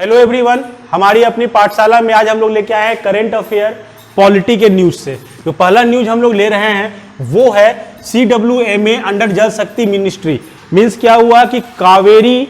Hello everyone, हमारी अपनी पाठशाला में आज हम लोग लेके आए हैं करंट अफेयर पॉलिटी के न्यूज से। जो पहला न्यूज हम लोग ले रहे हैं वो है CWMA अंडर जल शक्ति मिनिस्ट्री। मीन्स क्या हुआ कि कावेरी,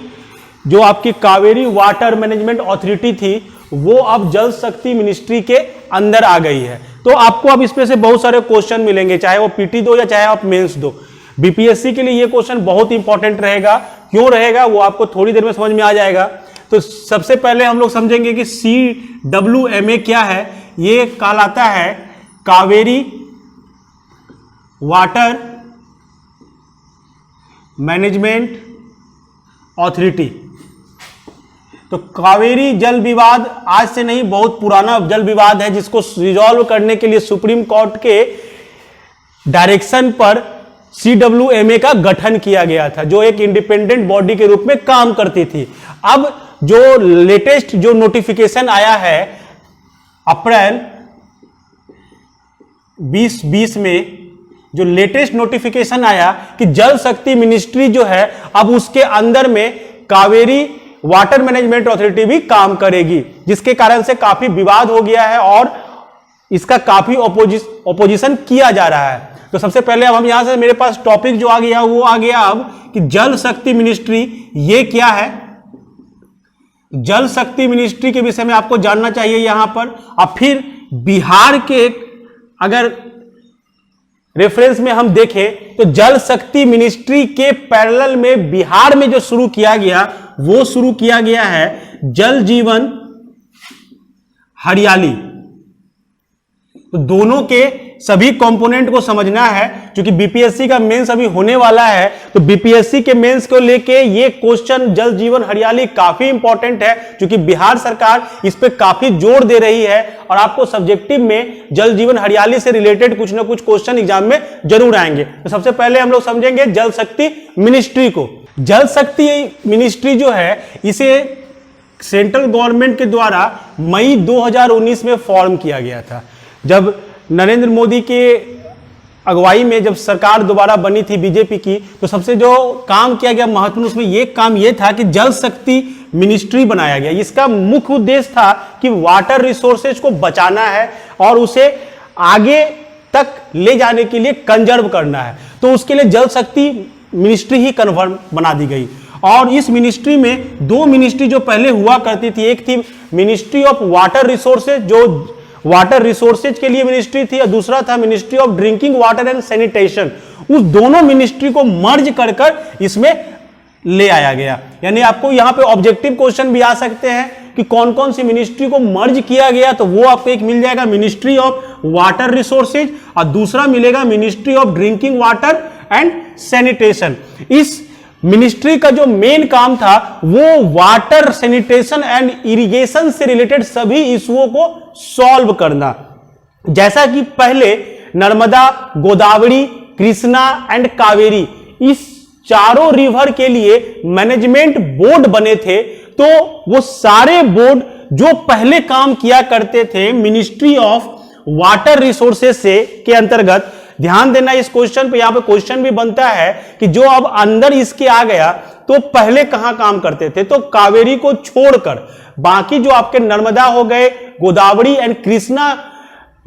जो आपकी कावेरी वाटर मैनेजमेंट अथॉरिटी थी, वो अब जल शक्ति मिनिस्ट्री के अंदर आ गई है। तो आपको अब इसमें से बहुत सारे क्वेश्चन मिलेंगे, चाहे वो PT दो या चाहे आप मेंस दो। BPSC के लिए ये क्वेश्चन बहुत इंपॉर्टेंट रहेगा। क्यों रहेगा वो आपको थोड़ी देर में समझ में आ जाएगा। तो सबसे पहले हम लोग समझेंगे कि CWMA क्या है। ये कहलाता है कावेरी वाटर मैनेजमेंट अथॉरिटी। तो कावेरी जल विवाद आज से नहीं, बहुत पुराना जल विवाद है, जिसको रिजॉल्व करने के लिए सुप्रीम कोर्ट के डायरेक्शन पर CWMA का गठन किया गया था, जो एक इंडिपेंडेंट बॉडी के रूप में काम करती थी। अब जो लेटेस्ट जो नोटिफिकेशन आया है अप्रैल 2020 में, जो लेटेस्ट नोटिफिकेशन आया कि जल शक्ति मिनिस्ट्री जो है अब उसके अंदर में कावेरी वाटर मैनेजमेंट अथॉरिटी भी काम करेगी, जिसके कारण से काफी विवाद हो गया है और इसका काफी ओपोजिशन किया जा रहा है। तो सबसे पहले अब हम यहां से, मेरे पास टॉपिक जो आ गया वो आ गया अब कि जल शक्ति मिनिस्ट्री ये क्या है। जल शक्ति मिनिस्ट्री के विषय में आपको जानना चाहिए यहां पर। अब फिर बिहार के अगर रेफरेंस में हम देखें तो जल शक्ति मिनिस्ट्री के पैरेलल में बिहार में जो शुरू किया गया वो शुरू किया गया है जल जीवन हरियाली। तो दोनों के सभी कंपोनेंट को समझना है, क्योंकि BPSC का मेंस अभी होने वाला है। तो BPSC के मेंस को लेके ये क्वेश्चन जल जीवन हरियाली काफी इंपॉर्टेंट है, क्योंकि बिहार सरकार इस पे काफी जोर दे रही है और आपको सब्जेक्टिव में जल जीवन हरियाली से रिलेटेड कुछ ना कुछ क्वेश्चन एग्जाम में जरूर आएंगे। तो सबसे पहले हम लोग समझेंगे जल शक्ति मिनिस्ट्री को। जल शक्ति मिनिस्ट्री जो है, इसे सेंट्रल गवर्नमेंट के द्वारा मई 2019 में फॉर्म किया गया था। जब नरेंद्र मोदी के अगुवाई में जब सरकार दोबारा बनी थी BJP की, तो सबसे जो काम किया गया महत्वपूर्ण, उसमें ये काम ये था कि जल शक्ति मिनिस्ट्री बनाया गया। इसका मुख्य उद्देश्य था कि वाटर रिसोर्सेज को बचाना है और उसे आगे तक ले जाने के लिए कंजर्व करना है। तो उसके लिए जल शक्ति मिनिस्ट्री ही कन्फर्म बना दी गई। और इस मिनिस्ट्री में दो मिनिस्ट्री जो पहले हुआ करती थी, एक थी मिनिस्ट्री ऑफ वाटर रिसोर्सेज, जो वाटर रिसोर्सेज के लिए मिनिस्ट्री थी, और दूसरा था ministry of drinking water and sanitation. उस दोनों मिनिस्ट्री को मर्ज कर इसमें ले आया गया। यानी आपको यहां पे ऑब्जेक्टिव क्वेश्चन भी आ सकते हैं कि कौन कौन सी मिनिस्ट्री को मर्ज किया गया। तो वो आपको एक मिल जाएगा मिनिस्ट्री ऑफ वाटर रिसोर्सेज, और दूसरा मिलेगा ministry of drinking water and sanitation. इस मिनिस्ट्री का जो मेन काम था वो वाटर, सैनिटेशन एंड इरिगेशन से रिलेटेड सभी इश्यूओं को सॉल्व करना। जैसा कि पहले नर्मदा, गोदावरी, कृष्णा एंड कावेरी, इस चारों रिवर के लिए मैनेजमेंट बोर्ड बने थे। तो वो सारे बोर्ड जो पहले काम किया करते थे मिनिस्ट्री ऑफ वाटर रिसोर्सेज से के अंतर्गत, ध्यान देना इस क्वेश्चन पे, यहां पे क्वेश्चन भी बनता है कि जो अब अंदर इसके आ गया तो पहले कहां काम करते थे। तो कावेरी को छोड़कर बाकी जो आपके नर्मदा हो गए, गोदावरी एंड कृष्णा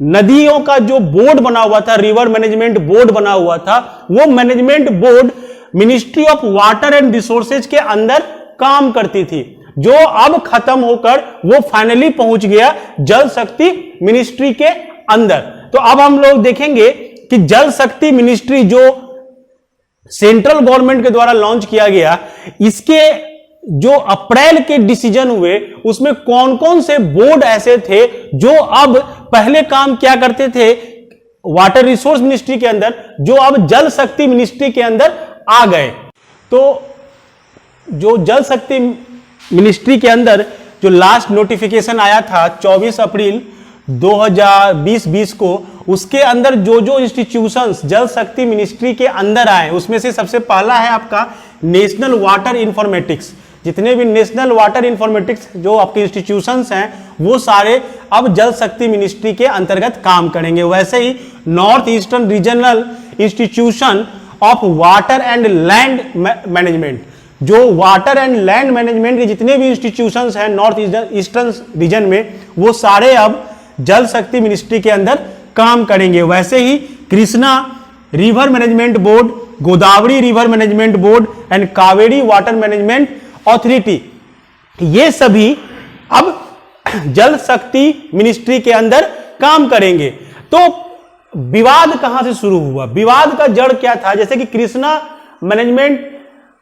नदियों का जो बोर्ड बना हुआ था, रिवर मैनेजमेंट बोर्ड बना हुआ था, वो management board ministry of water and resources के अंदर काम करती थी, जो अब खत्म होकर वो फाइनली पहुंच गया जल शक्ति मिनिस्ट्री के अंदर। तो अब हम लोग देखेंगे कि जल शक्ति मिनिस्ट्री जो सेंट्रल गवर्नमेंट के द्वारा लॉन्च किया गया, इसके जो अप्रैल के डिसीजन हुए उसमें कौन कौन से बोर्ड ऐसे थे जो अब पहले काम क्या करते थे वाटर रिसोर्स मिनिस्ट्री के अंदर, जो अब जल शक्ति मिनिस्ट्री के अंदर आ गए। तो जो जल शक्ति मिनिस्ट्री के अंदर जो लास्ट नोटिफिकेशन आया था 24 अप्रैल 2020 को, उसके अंदर जो जो इंस्टीट्यूशंस जल शक्ति मिनिस्ट्री के अंदर आए, उसमें से सबसे पहला है आपका नेशनल वाटर इंफॉर्मेटिक्स। जितने भी नेशनल वाटर इंफॉर्मेटिक्स जो आपके इंस्टीट्यूशंस हैं, वो सारे अब जल शक्ति मिनिस्ट्री के अंतर्गत काम करेंगे। वैसे ही north eastern regional institution of water and land management, जो वाटर एंड लैंड मैनेजमेंट के जितने भी इंस्टीट्यूशंस हैं नॉर्थ ईस्टर्न रीजन में, वो सारे अब जल शक्ति मिनिस्ट्री के अंदर काम करेंगे। वैसे ही Krishna river management board, Godavari river management board and Kaveri water management authority, ये सभी अब जल शक्ति मिनिस्ट्री के अंदर काम करेंगे। तो विवाद कहां से शुरू हुआ? विवाद का जड़ क्या था? जैसे कि कृष्णा मैनेजमेंट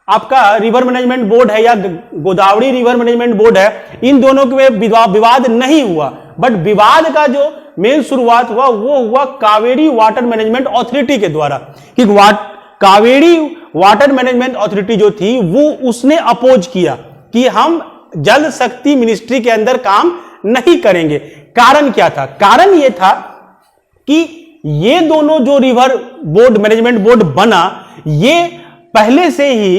आपका रिवर मैनेजमेंट बोर्ड है या गोदावरी रिवर मैनेजमेंट बोर्ड है, इन दोनों के विवाद नहीं हुआ, बट विवाद का जो मेन शुरुआत हुआ वो हुआ कावेरी वाटर मैनेजमेंट अथॉरिटी के द्वारा। कि कावेरी वाटर मैनेजमेंट अथॉरिटी जो थी वो उसने अपोज किया कि हम जल शक्ति मिनिस्ट्री के अंदर काम नहीं करेंगे। कारण क्या था? कारण यह था कि ये दोनों जो रिवर बोर्ड मैनेजमेंट बोर्ड बना, ये पहले से ही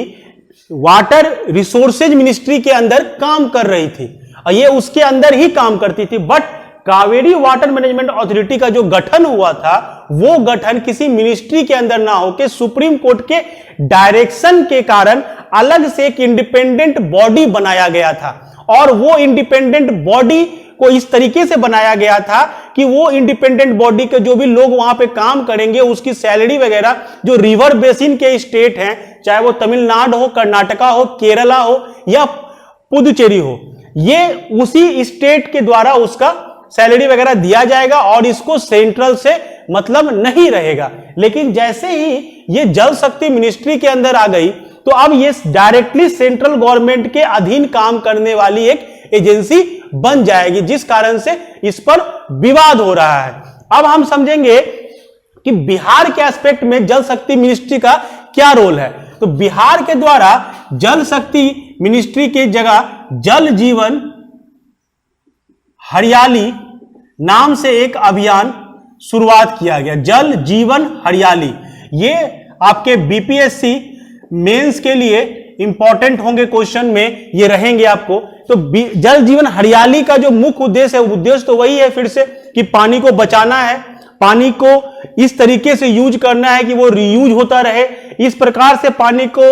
वाटर रिसोर्सेज मिनिस्ट्री के अंदर काम कर रही थी और ये उसके अंदर ही काम करती थी। But Kaveri water management authority का जो गठन हुआ था वो गठन किसी मिनिस्ट्री के अंदर ना होकर सुप्रीम कोर्ट के डायरेक्शन के कारण अलग से एक इंडिपेंडेंट बॉडी बनाया गया था। और वो इंडिपेंडेंट बॉडी को इस तरीके से बनाया गया था कि वो इंडिपेंडेंट बॉडी के जो भी लोग वहां पे काम करेंगे उसकी सैलरी वगैरह जो रिवर बेसिन के स्टेट हैं, चाहे वो तमिलनाडु हो, कर्नाटका हो, केरला हो या पुदुचेरी हो, ये उसी स्टेट के द्वारा उसका सैलरी वगैरह दिया जाएगा और इसको सेंट्रल से मतलब नहीं रहेगा। लेकिन जैसे ही ये जल शक्ति मिनिस्ट्री के अंदर आ गई तो अब ये डायरेक्टली सेंट्रल गवर्नमेंट के अधीन काम करने वाली एक एजेंसी बन जाएगी, जिस कारण से इस पर विवाद हो रहा है। अब हम समझेंगे कि बिहार के एस्पेक्ट में जल शक्ति मिनिस्ट्री का क्या रोल है। तो बिहार के द्वारा जल शक्ति मिनिस्ट्री की जगह जल जीवन हरियाली नाम से एक अभियान शुरुआत किया गया। जल जीवन हरियाली, ये आपके बीपीएससी मेंस के लिए इंपॉर्टेंट होंगे, क्वेश्चन में ये रहेंगे आपको। तो जल जीवन हरियाली का जो मुख्य उद्देश्य है, उद्देश्य तो वही है फिर से कि पानी को बचाना है, पानी को इस तरीके से यूज करना है कि वो रीयूज होता रहे। इस प्रकार से पानी को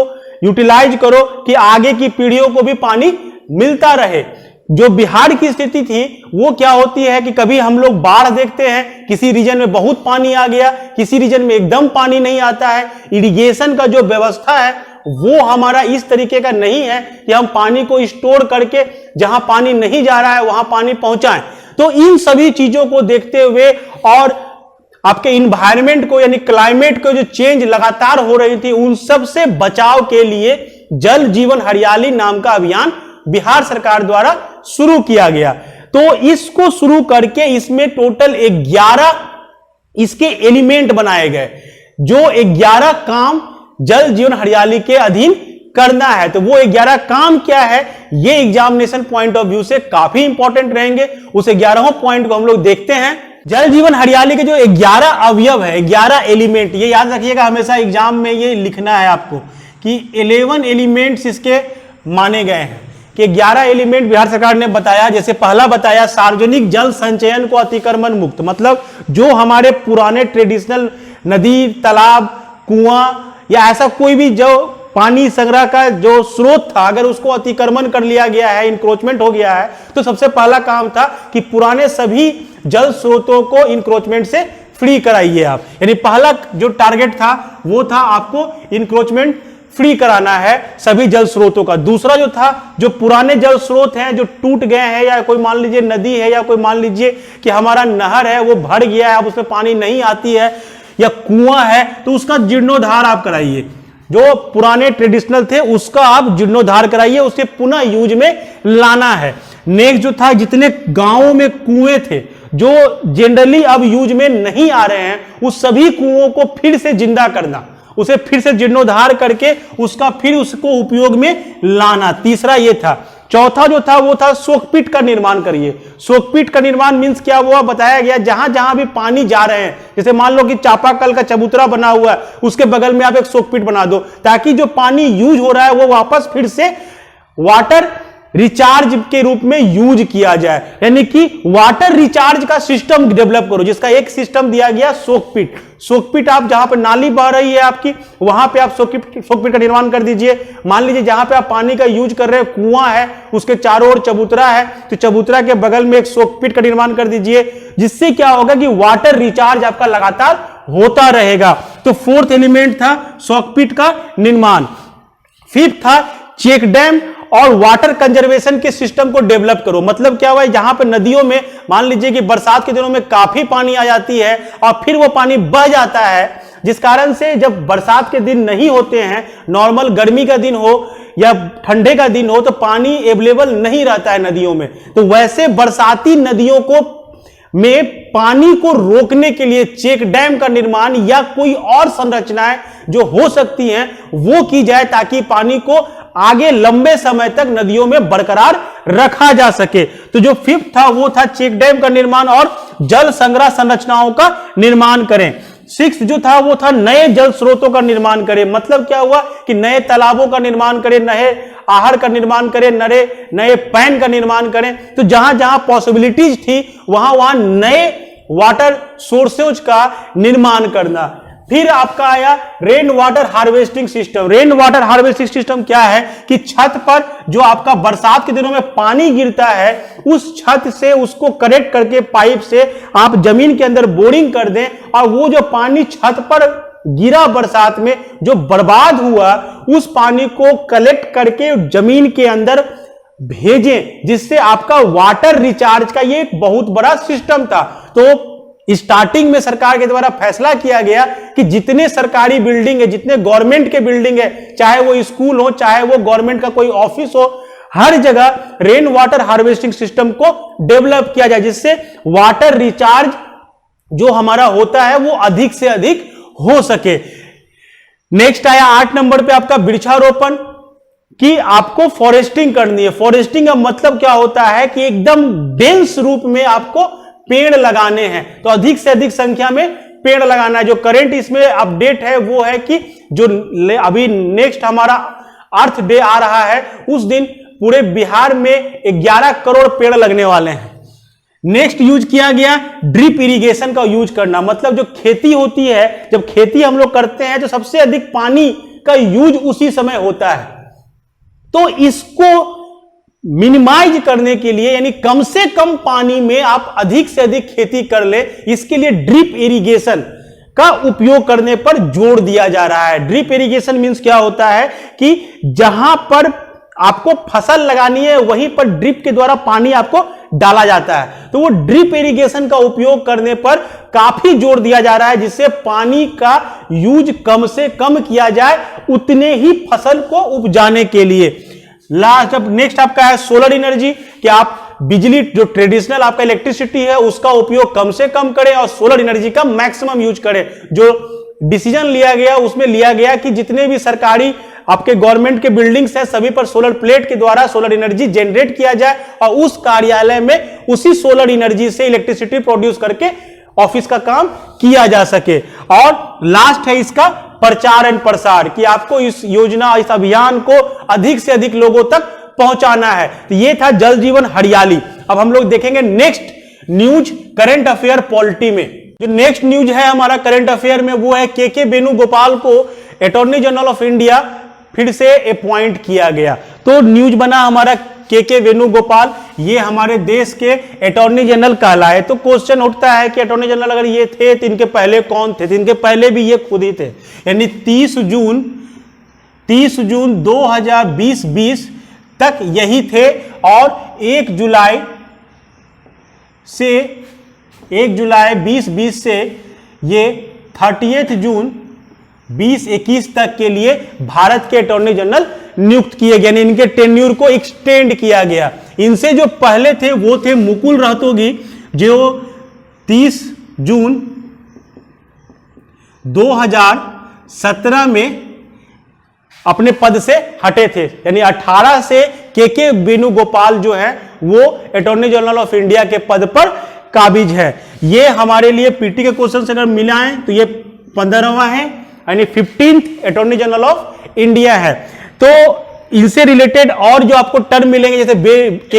यूटिलाइज करो कि आगे की पीढ़ियों को भी पानी मिलता रहे। जो बिहार की स्थिति थी वो क्या होती है कि कभी हम लोग बाढ़ देखते हैं, किसी रीजन में बहुत पानी आ गया, किसी रीजन में एकदम पानी नहीं आता है। इरिगेशन का जो व्यवस्था है वो हमारा इस तरीके का नहीं है कि हम पानी को स्टोर करके जहां पानी नहीं जा रहा है वहां पानी पहुंचाएं। तो इन सभी चीजों को देखते हुए और आपके इन्वायरमेंट को यानी क्लाइमेट को जो चेंज लगातार हो रही थी, उन सब से बचाव के लिए जल जीवन हरियाली नाम का अभियान बिहार सरकार द्वारा शुरू किया गया। तो इसको शुरू करके इसमें टोटल 11 इसके एलिमेंट बनाए गए, जो 11 काम जल जीवन हरियाली के अधीन करना है। तो वो 11 काम क्या है, ये एग्जामिनेशन पॉइंट ऑफ व्यू से काफी इंपॉर्टेंट रहेंगे। उस 11वें पॉइंट को हम लोग देखते हैं। जल जीवन हरियाली के जो 11 अवयव है, 11 एलिमेंट, ये याद रखिएगा, हमेशा एग्जाम में ये लिखना है आपको कि 11 एलिमेंट्स इसके माने गए हैं कि 11 एलिमेंट बिहार सरकार ने बताया। जैसे पहला बताया सार्वजनिक जल संचयन को अतिक्रमण मुक्त, मतलब जो हमारे पुराने ट्रेडिशनल नदी, तालाब, कुआं या ऐसा कोई भी जो पानी संग्रह का जो स्रोत था, अगर उसको अतिक्रमण कर लिया गया है, इंक्रोचमेंट हो गया है, तो सबसे पहला काम था कि पुराने सभी जल स्रोतों को इंक्रोचमेंट से फ्री कराइए आप। यानी पहला जो टारगेट था वो था आपको इंक्रोचमेंट फ्री कराना है सभी जल स्रोतों का। दूसरा जो था, जो पुराने जल स्रोत हैं जो टूट गए हैं, या कोई मान लीजिए नदी है या कोई मान लीजिए कि हमारा नहर है वो भर गया है, अब उसमें पानी नहीं आती है, या कुआं है, तो उसका जीर्णोद्धार आप कराइए। जो पुराने ट्रेडिशनल थे उसका आप जीर्णोद्धार कराइए, उसे पुनः यूज में लाना है। नेक्स्ट जो था, जितने गांवों में कुएं थे जो जनरली अब यूज में नहीं आ रहे हैं, उस सभी कुओं को फिर से जिंदा करना, उसे फिर से जीर्णोद्धार करके उसका फिर उसको उपयोग में लाना। तीसरा ये था। चौथा जो था वो था शोकपीट का निर्माण करिए। शोकपीट का निर्माण मींस क्या हुआ, बताया गया जहां जहां भी पानी जा रहे हैं, जैसे मान लो कि चापाकल का चबूतरा बना हुआ है, उसके बगल में आप एक शोकपीट बना दो, ताकि जो पानी यूज हो रहा है वो वापस फिर से वाटर रिचार्ज के रूप में यूज किया जाए, यानी कि वाटर रिचार्ज का सिस्टम डेवलप करो, जिसका एक सिस्टम दिया गया सोकपिट। सोकपिट आप जहां पर नाली बह रही है आपकी, वहां पे आप सोकपिट का निर्माण कर दीजिए। मान लीजिए जहां पे आप पानी का यूज कर रहे हैं, कुआं है, उसके चारों ओर चबूतरा है, तो चबूतरा के बगल में एक सोकपिट का निर्माण कर दीजिए, जिससे क्या होगा कि वाटर रिचार्ज आपका लगातार होता रहेगा। तो फोर्थ एलिमेंट था सोकपिट का निर्माण। फिफ्थ था चेक डैम और वाटर कंजर्वेशन के सिस्टम को डेवलप करो। मतलब क्या हुआ, जहां पर नदियों में मान लीजिए कि बरसात के दिनों में काफी पानी आ जाती है और फिर वो पानी बह जाता है, जिस कारण से जब बरसात के दिन नहीं होते हैं, नॉर्मल गर्मी का दिन हो या ठंडे का दिन हो, तो पानी अवेलेबल नहीं रहता है नदियों में। तो वैसे बरसाती नदियों को में पानी को रोकने के लिए चेक डैम का निर्माण या कोई और संरचनाएं जो हो सकती हैं वो की जाए, ताकि पानी को आगे लंबे समय तक नदियों में बरकरार रखा जा सके। तो जो फिफ्थ था वो था चेक डैम का निर्माण और जल संग्रह संरचनाओं का निर्माण करें। सिक्स्थ जो था वो था नए जल स्रोतों का निर्माण करें। मतलब क्या हुआ कि नए तालाबों का निर्माण करें, नए आहर का निर्माण करें, नए पैन का निर्माण करें। तो जहां जहां पॉसिबिलिटीज थी वहां वहां नए वाटर सोर्सेज का निर्माण करना। फिर आपका आया rain water harvesting system. Rain water harvesting system क्या है कि छत पर जो आपका बरसात के दिनों में पानी गिरता है, उस छत से उसको कनेक्ट करके पाइप से आप जमीन के अंदर बोरिंग कर दें, और वो जो पानी छत पर गिरा बरसात में जो बर्बाद हुआ, उस पानी को कलेक्ट करके जमीन के अंदर भेजें, जिससे आपका वाटर रिचार्ज का ये एक बहुत बड़ा सिस्टम था। तो स्टार्टिंग में सरकार के द्वारा फैसला किया गया कि जितने सरकारी बिल्डिंग है, जितने गवर्नमेंट के बिल्डिंग है, चाहे वो स्कूल हो, चाहे वो गवर्नमेंट का कोई ऑफिस हो, हर जगह रेन वाटर हार्वेस्टिंग सिस्टम को डेवलप किया जाए, जिससे वाटर रिचार्ज जो हमारा होता है वो अधिक से अधिक हो सके। नेक्स्ट आया 8 नंबर पे आपका वृक्षारोपण, कि आपको फॉरेस्टिंग करनी है। फॉरेस्टिंग का मतलब क्या होता है कि एकदम डेंस रूप में आपको पेड़ लगाने हैं, तो अधिक से अधिक संख्या में पेड़ लगाना है। जो करंट इसमें अपडेट है वो है कि जो अभी नेक्स्ट हमारा अर्थ डे आ रहा है, उस दिन पूरे बिहार में 11 करोड़ पेड़ लगने वाले हैं। नेक्स्ट यूज किया गया ड्रिप इरिगेशन का यूज करना। मतलब जो खेती होती है, जब खेती हम लोग करते हैं तो सबसे अधिक पानी का यूज उसी समय होता है। तो इसको मिनिमाइज करने के लिए, यानी कम से कम पानी में आप अधिक से अधिक खेती कर ले, इसके लिए ड्रिप इरिगेशन का उपयोग करने पर जोर दिया जा रहा है। ड्रिप इरिगेशन मींस क्या होता है कि जहां पर आपको फसल लगानी है वहीं पर ड्रिप के द्वारा पानी आपको डाला जाता है। तो वो ड्रिप इरिगेशन का उपयोग करने पर काफी जोर दिया जा रहा है, जिससे पानी का यूज कम से कम किया जाए उतने ही फसल को उपजाने के लिए। लास्ट अब नेक्स्ट आपका है सोलर एनर्जी, कि आप बिजली जो ट्रेडिशनल आपका इलेक्ट्रिसिटी है उसका उपयोग कम से कम करें और सोलर एनर्जी का मैक्सिमम यूज करें। जो डिसीजन लिया गया उसमें लिया गया कि जितने भी सरकारी आपके गवर्नमेंट के बिल्डिंग्स हैं सभी पर सोलर प्लेट के द्वारा सोलर एनर्जी जनरेट किया जाए और उस कार्यालय में उसी सोलर एनर्जी से इलेक्ट्रिसिटी प्रोड्यूस करके ऑफिस का काम किया जा सके। और लास्ट है इसका प्रचार एंड प्रसार, कि आपको इस योजना, इस अभियान को अधिक से अधिक लोगों तक पहुंचाना है। तो ये था जल जीवन हरियाली। अब हम लोग देखेंगे next news current affair polity में। जो नेक्स्ट न्यूज है हमारा करंट अफेयर में वो है के वेणुगोपाल को अटॉर्नी जनरल ऑफ इंडिया फिर से अपॉइंट किया गया। तो न्यूज बना हमारा के वेणुगोपाल, ये हमारे देश के अटॉर्नी जनरल कहलाए। तो क्वेश्चन उठता है कि अटॉर्नी जनरल अगर ये थे तो इनके पहले कौन थे? तो इनके पहले भी ये खुद ही थे, यानी 30 जून 2020 तक यही थे। और 1 जुलाई 2020 से ये 30 जून 2021 तक के लिए भारत के अटॉर्नी जनरल नियुक्त किए गए, इनके टेन्यूर को एक्सटेंड किया गया। इनसे जो पहले थे वो थे मुकुल रोहतगी, जो 30 जून 2017 में अपने पद से हटे थे, यानी 18 से के वेणुगोपाल जो है वो अटॉर्नी जनरल ऑफ इंडिया के पद पर काबिज है। ये हमारे लिए पीटी के क्वेश्चन अगर मिलाएं तो ये 15वां है, यानी 15th attorney general of India है। तो इनसे रिलेटेड और जो आपको टर्म मिलेंगे जैसे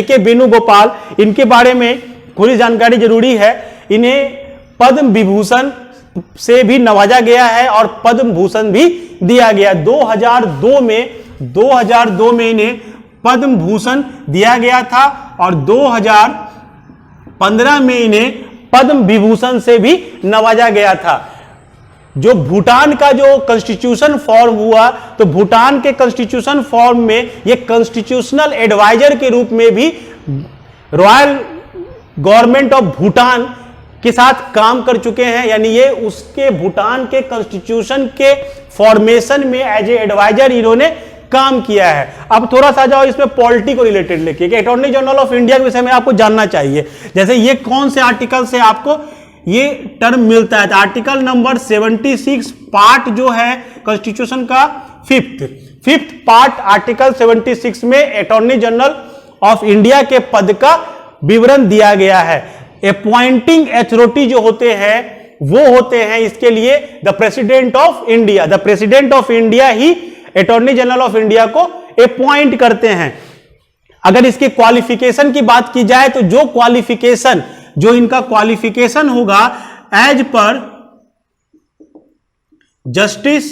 के वेणुगोपाल, इनके बारे में थोड़ी जानकारी जरूरी है। इन्हें पद्म विभूषण से भी नवाजा गया है और पद्म भूषण भी दिया गया। 2002 में इन्हें पद्म भूषण दिया गया था और 2015 में इन्हें पद्म विभूषण से भी नवाजा गया था। जो भूटान का जो कॉन्स्टिट्यूशन फॉर्म हुआ, तो भूटान के कॉन्स्टिट्यूशन फॉर्म में ये कॉन्स्टिट्यूशनल एडवाइजर के रूप में भी रॉयल गवर्नमेंट ऑफ भूटान के साथ काम कर चुके हैं। यानी ये उसके भूटान के कॉन्स्टिट्यूशन के फॉर्मेशन में एज ए एडवाइजर इन्होंने काम किया है। अब थोड़ा सा जाओ इसमें पॉलिटी को रिलेटेड लेके कि अटॉर्नी जनरल ऑफ इंडिया के विषय में आपको जानना चाहिए। जैसे ये कौन से आर्टिकल से आपको ये टर्म मिलता है, तो आर्टिकल नंबर 76 पार्ट जो है कॉन्स्टिट्यूशन का फिफ्थ पार्ट आर्टिकल 76 में अटॉर्नी जनरल ऑफ इंडिया के पद का विवरण दिया गया है। अपॉइंटिंग अथॉरिटी जो होते हैं वो होते हैं इसके लिए the president of India. The president of India he attorney general of India को अपॉइंट करते हैं। अगर इसके क्वालिफिकेशन की बात की जाए तो जो इनका क्वालिफिकेशन होगा एज पर जस्टिस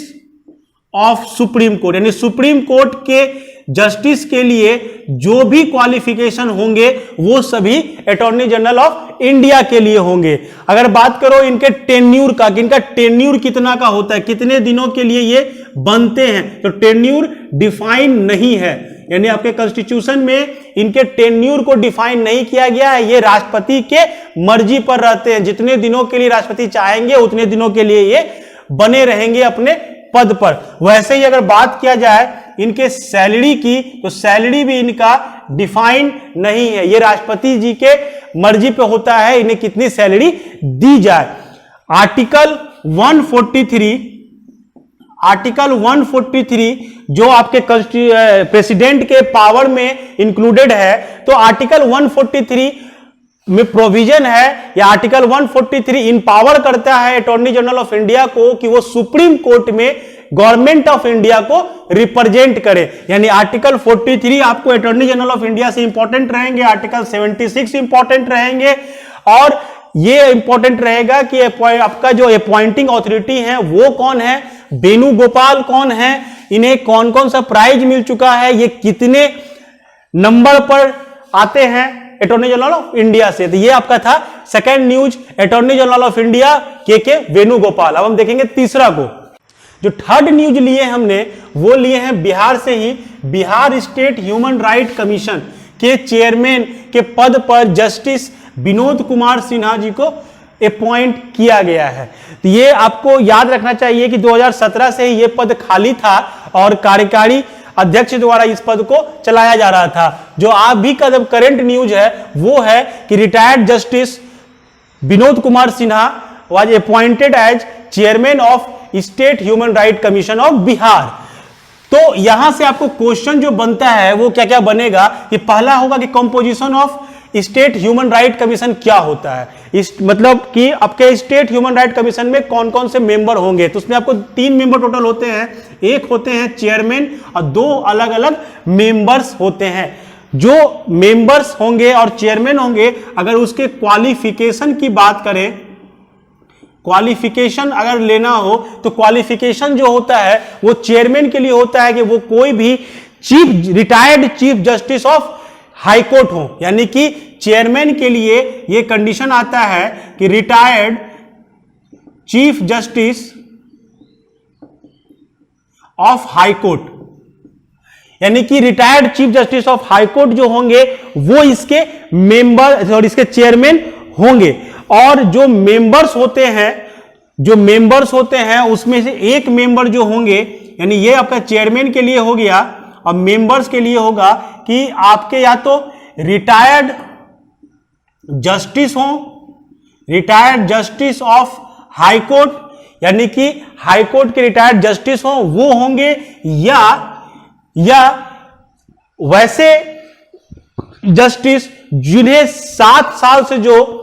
ऑफ सुप्रीम कोर्ट, यानी सुप्रीम कोर्ट के जस्टिस के लिए जो भी क्वालिफिकेशन होंगे वो सभी अटॉर्नी जनरल ऑफ इंडिया के लिए होंगे। अगर बात करो इनके टेन्यूर का, कि इनका टेन्यूर कितना का होता है, कितने दिनों के लिए ये बनते हैं, तो टेन्यूर डिफाइन नहीं है। यानी आपके कॉन्स्टिट्यूशन में इनके टेन्यूर को डिफाइन नहीं किया गया है। ये राष्ट्रपति के मर्जी पर रहते हैं, जितने दिनों के लिए राष्ट्रपति चाहेंगे उतने दिनों के लिए ये बने रहेंगे अपने पद पर। वैसे ही अगर बात किया जाए इनके सैलरी की, तो सैलरी भी इनका डिफाइन नहीं है। ये राष्ट्रपति जी के मर्जी पे होता है इन्हें कितनी सैलरी दी जाए। आर्टिकल 143 जो आपके प्रेसिडेंट के पावर में इंक्लूडेड है, तो आर्टिकल 143 में प्रोविजन है या आर्टिकल 143 इंपावर करता है अटॉर्नी जनरल ऑफ इंडिया को कि वो सुप्रीम कोर्ट में गवर्नमेंट ऑफ इंडिया को रिप्रेजेंट करे। यानी आर्टिकल 43 आपको अटॉर्नी जनरल ऑफ इंडिया से इंपॉर्टेंट रहेंगे, आर्टिकल 76 इंपॉर्टेंट रहेंगे, और ये इंपॉर्टेंट रहेगा कि आपका जो अपॉइंटिंग अथॉरिटी है वो कौन है, वेणुगोपाल कौन है, इन्हें कौन कौन सा प्राइज मिल चुका है, ये कितने नंबर पर आते हैं अटॉर्नी जनरल ऑफ इंडिया से। तो ये आपका था second news, attorney general of India के वेणुगोपाल। अब हम देखेंगे तीसरा को। जो थर्ड न्यूज लिए हमने वो लिए हैं बिहार से ही। Bihar state human right commission के चेयरमैन के पद पर जस्टिस विनोद कुमार सिन्हा जी को अपॉइंट किया गया है। तो ये आपको याद रखना चाहिए कि 2017 से ही ये पद खाली था और कार्यकारी अध्यक्ष द्वारा इस पद को चलाया जा रहा था। जो आप भी का जब करंट न्यूज है वो है कि retired justice Vinod Kumar Sinha was appointed as chairman of state human right commission of Bihar. तो यहां से आपको क्वेश्चन जो बनता है वो क्या क्या बनेगा कि पहला होगा कि composition of state human right commission क्या होता है, मतलब कि आपके स्टेट ह्यूमन राइट कमीशन में कौन कौन से मेंबर होंगे। तो उसमें आपको 3 मेंबर टोटल होते हैं, एक होते हैं चेयरमैन और 2 अलग अलग मेंबर्स होते हैं। जो मेंबर्स होंगे और चेयरमैन होंगे, अगर उसके क्वालिफिकेशन की बात करें, क्वालिफिकेशन अगर लेना हो तो क्वालिफिकेशन जो होता है वो चेयरमैन के लिए होता है कि वो कोई भी retired chief justice of high court हो। यानी कि चेयरमैन के लिए ये कंडीशन आता है कि retired chief justice of high court, यानी कि retired chief justice of high court जो होंगे वो इसके मेंबर और इसके चेयरमैन होंगे। और जो मेंबर्स होते हैं उसमें से एक मेंबर जो होंगे, यानी ये आपका चेयरमैन के लिए हो गया, और मेंबर्स के लिए होगा कि आपके या तो रिटायर्ड जस्टिस हो, retired justice of high court, यानी कि हाई कोर्ट के रिटायर्ड जस्टिस हो वो होंगे, या वैसे जस्टिस जिन्हें 7 साल से जो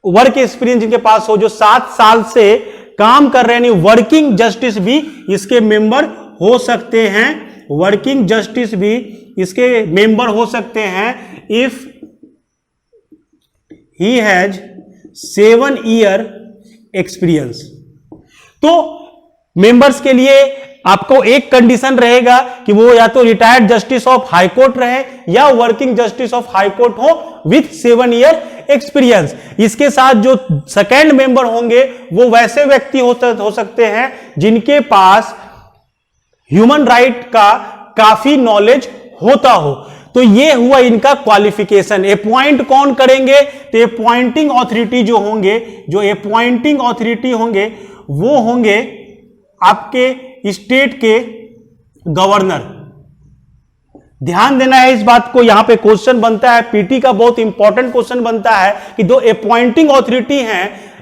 वर्क एक्सपीरियंस जिनके पास हो, जो 7 साल से काम कर रहे हैं, वर्किंग जस्टिस भी इसके मेंबर हो सकते हैं वर्किंग जस्टिस भी इसके मेंबर हो सकते हैं if he has 7 year experience. तो मेंबर्स के लिए आपको एक कंडीशन रहेगा कि वो या तो retired justice of high court रहे या working justice of high court हो विथ 7 ईयर एक्सपीरियंस। इसके साथ जो सेकंड मेंबर होंगे वो वैसे व्यक्ति हो सकते हैं जिनके पास ह्यूमन राइट का काफी नॉलेज होता हो। तो ये हुआ इनका क्वालिफिकेशन। अपॉइंट कौन करेंगे? तो अपॉइंटिंग ऑथोरिटी जो होंगे, जो अपॉइंटिंग ऑथोरिटी होंगे वो होंगे आपके स्टेट के गवर्नर। ध्यान देना है इस बात को, यहां पे क्वेश्चन बनता है, पीटी का बहुत इंपॉर्टेंट क्वेश्चन बनता है कि जो अपॉइंटिंग ऑथोरिटी हैं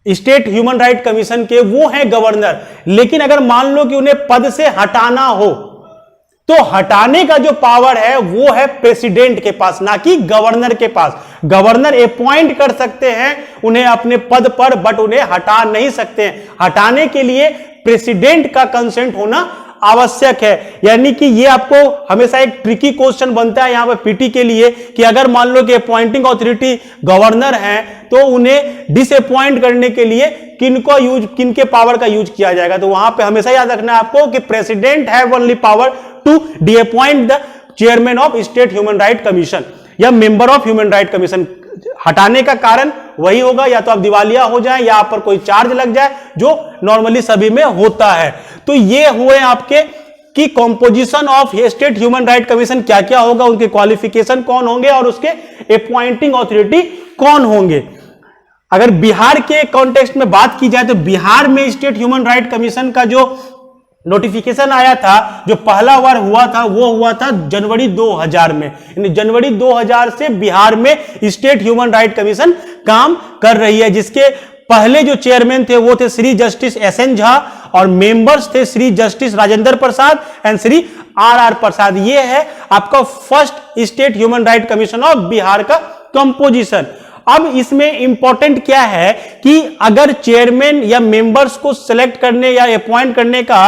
स्टेट ह्यूमन राइट कमीशन के, वो हैं गवर्नर। लेकिन अगर मान लो कि उन्हें पद से हटाना हो तो हटाने का जो पावर है वो है प्रेसिडेंट के पास, ना कि गवर्नर के पास। गवर्नर अपॉइंट कर सकते हैं उन्हें अपने पद पर, बट उन्हें हटा नहीं सकते हैं। हटाने के लिए प्रेसिडेंट का कंसेंट होना आवश्यक है। यानी कि ये आपको हमेशा एक ट्रिकी क्वेश्चन बनता है यहां पर पीटी के लिए कि अगर मान लो कि अपॉइंटिंग ऑथोरिटी गवर्नर है तो उन्हें डिसअपॉइंट करने के लिए किनके पावर का यूज किया जाएगा। तो वहां पे हमेशा याद रखना है आपको कि president have only power to deappoint the chairman of state human right commission या member of human right commission. हटाने का कारण वही होगा, या तो आप दिवालिया हो जाए या आप पर कोई चार्ज लग जाए, जो नॉर्मली सभी में होता है। तो ये हुए आपके कि composition of state human right commission क्या क्या होगा, उनके क्वालिफिकेशन कौन होंगे और उसके अपॉइंटिंग ऑथोरिटी कौन होंगे। अगर बिहार के कॉन्टेक्स्ट में बात की जाए तो बिहार में स्टेट ह्यूमन राइट कमीशन का जो नोटिफिकेशन आया था, जो पहला बार हुआ था, वो हुआ था जनवरी 2000 में। यानी जनवरी 2000 से बिहार में स्टेट ह्यूमन राइट कमीशन काम कर रही है, जिसके पहले जो चेयरमैन थे वो थे श्री जस्टिस एसएन झा और मेंबर्स थे Shri justice Rajendra Prasad and Shri R Prasad. ये है आपका first state human right commission of Bihar का कंपोजिशन। अब इसमें इंपॉर्टेंट क्या है कि अगर चेयरमैन या मेंबर्स को सिलेक्ट करने या अपॉइंट करने का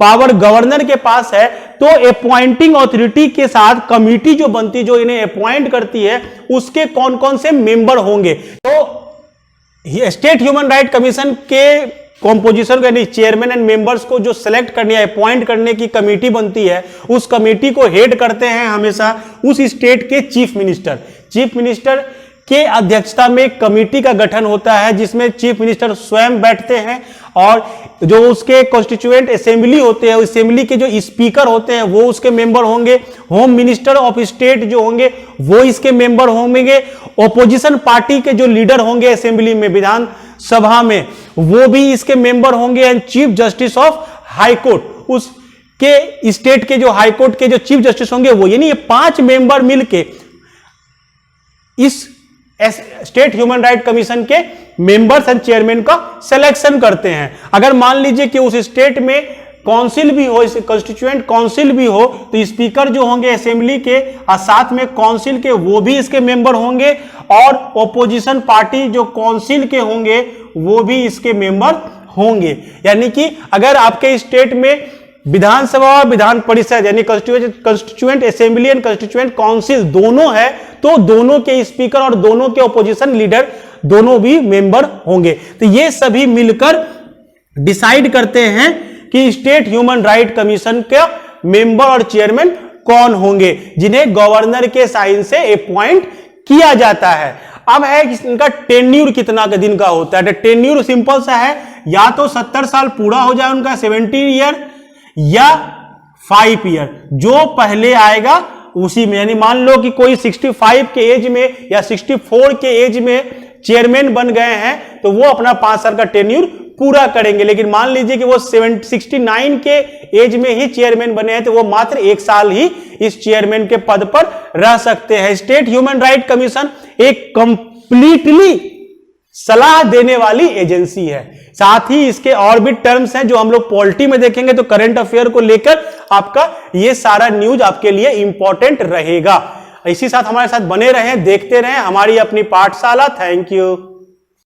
पावर गवर्नर के पास है, तो अपॉइंटिंग ऑथोरिटी के साथ कमिटी जो बनती, जो इन्हें अपॉइंट करती है, उसके कौन कौन से मेंबर होंगे। तो स्टेट ह्यूमन राइट कमीशन के कॉम्पोजिशन को, यानी चेयरमैन एंड मेंबर्स को जो सिलेक्ट करने या अपॉइंट करने की कमेटी बनती है, उस कमेटी को हेड करते हैं हमेशा उस स्टेट के चीफ मिनिस्टर। चीफ मिनिस्टर के अध्यक्षता में कमेटी का गठन होता है, जिसमें चीफ मिनिस्टर स्वयं बैठते हैं और जो उसके कॉन्स्टिट्यूएंट असेंबली होते हैं, असेंबली के जो स्पीकर होते हैं वो उसके मेंबर होंगे। होम मिनिस्टर ऑफ स्टेट जो होंगे वो इसके मेंबर होंगे। ओपोजिशन पार्टी के जो लीडर होंगे असेंबली में, विधानसभा में, वो भी इसके मेंबर होंगे। And chief justice of high court, उसके स्टेट के जो हाई कोर्ट के जो चीफ जस्टिस होंगे वो, यानी ये 5 मेंबर मिलके इस स्टेट ह्यूमन राइट कमीशन के मेंबर्स एंड चेयरमैन का सिलेक्शन करते हैं। अगर मान लीजिए कि उस स्टेट में काउंसिल भी हो, कॉन्स्टिट्यूएंट काउंसिल भी हो, तो स्पीकर जो होंगे असेंबली के और साथ में काउंसिल के, वो भी इसके मेंबर होंगे। और ओपोजिशन पार्टी जो काउंसिल के होंगे वो भी इसके मेंबर होंगे। यानी कि अगर आपके स्टेट में विधानसभा और विधान परिषद यानी constituent assembly and constituent council दोनों है, तो दोनों के स्पीकर और दोनों के ओपोजिशन लीडर दोनों भी मेंबर होंगे। तो ये सभी मिलकर डिसाइड करते हैं कि स्टेट ह्यूमन राइट कमीशन का मेंबर और चेयरमैन कौन होंगे, जिन्हें गवर्नर के साइन से अपॉइंट किया जाता है। अब है कि इनका टेन्यूर कितना का दिन का होता है। टेन्यूर सिंपल सा है, या तो 70 साल पूरा हो जाए उनका 70 ईयर या 5 ईयर, जो पहले आएगा उसी में। यानी मान लो कि कोई 65 के एज में या 64 के एज में चेयरमैन बन गए हैं तो वो अपना 5 साल का टेन्यूर पूरा करेंगे। लेकिन मान लीजिए कि वो 69 के एज में ही चेयरमैन बने हैं तो वो मात्र 1 साल ही इस चेयरमैन के पद पर रह सकते हैं। स्टेट ह्यूमन राइट कमीशन एक कंप्लीटली सलाह देने वाली एजेंसी है। साथ ही इसके और भी टर्म्स हैं जो हम लोग पॉलिटी में देखेंगे, तो करंट अफेयर को लेकर आपका ये सारा न्यूज आपके लिए इंपॉर्टेंट रहेगा। इसी साथ हमारे साथ बने रहें, देखते रहें हमारी अपनी पाठशाला। Thank you.